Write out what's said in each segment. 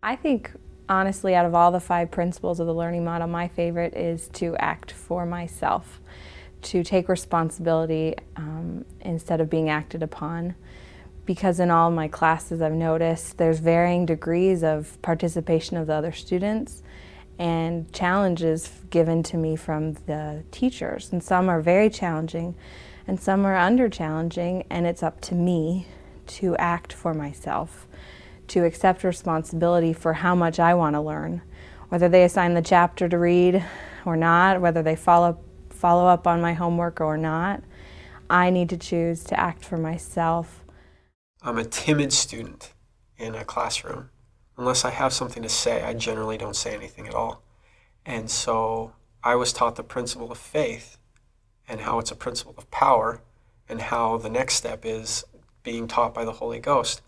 I think, honestly, out of all the 5 principles of the learning model, my favorite is to act for myself, to take responsibility instead of being acted upon. Because in all my classes I've noticed there's varying degrees of participation of the other students and challenges given to me from the teachers. And some are very challenging and some are under challenging, and it's up to me to act for myself, to accept responsibility for how much I want to learn. Whether they assign the chapter to read or not, whether they follow up on my homework or not, I need to choose to act for myself. I'm a timid student in a classroom. Unless I have something to say, I generally don't say anything at all. And so I was taught the principle of faith and how it's a principle of power and how the next step is being taught by the Holy Ghost.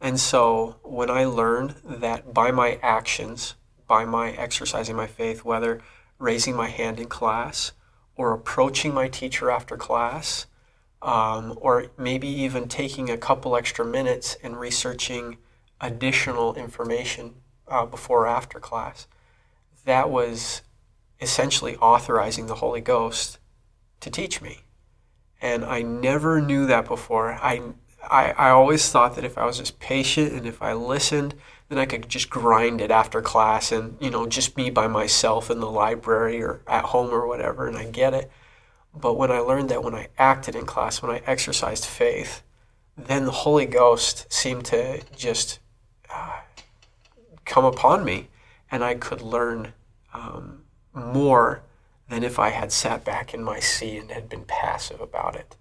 And so when I learned that by my actions, by my exercising my faith, whether raising my hand in class or approaching my teacher after class, or maybe even taking a couple extra minutes and researching additional information before or after class, that was essentially authorizing the Holy Ghost to teach me. And I never knew that before. I always thought that if I was just patient and if I listened, then I could just grind it after class and, just be by myself in the library or at home or whatever, and I get it. But when I learned that when I acted in class, when I exercised faith, then the Holy Ghost seemed to just come upon me, and I could learn more than if I had sat back in my seat and had been passive about it.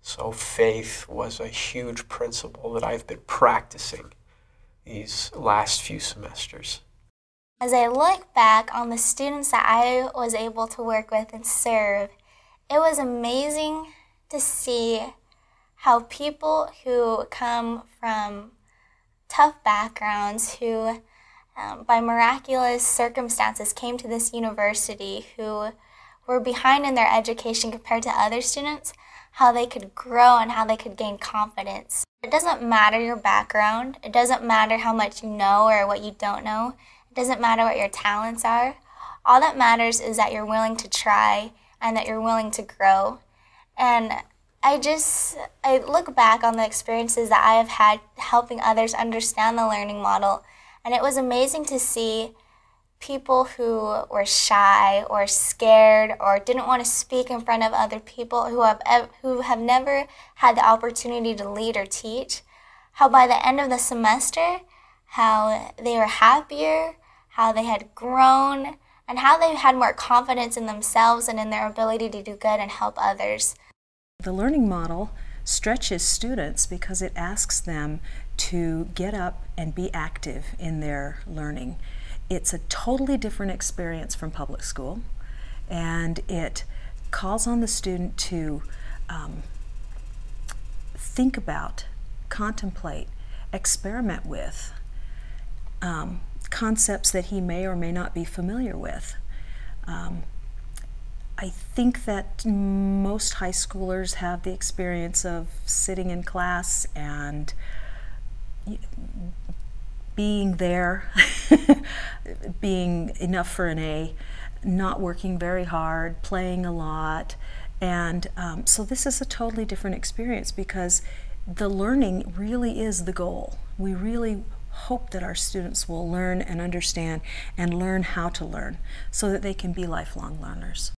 So faith was a huge principle that I've been practicing these last few semesters. As I look back on the students that I was able to work with and serve, it was amazing to see how people who come from tough backgrounds, who by miraculous circumstances came to this university, who were behind in their education compared to other students, how they could grow and how they could gain confidence. It doesn't matter your background. It doesn't matter how much you know or what you don't know. It doesn't matter what your talents are. All that matters is that you're willing to try and that you're willing to grow. And I look back on the experiences that I have had helping others understand the learning model, and it was amazing to see people who were shy or scared or didn't want to speak in front of other people who have never had the opportunity to lead or teach, how by the end of the semester, how they were happier, how they had grown, and how they had more confidence in themselves and in their ability to do good and help others. The learning model stretches students because it asks them to get up and be active in their learning. It's a totally different experience from public school, and it calls on the student to think about, contemplate, experiment with concepts that he may or may not be familiar with. I think that most high schoolers have the experience of sitting in class and being there, being enough for an A, not working very hard, playing a lot. And so this is a totally different experience because the learning really is the goal. We really hope that our students will learn and understand and learn how to learn so that they can be lifelong learners.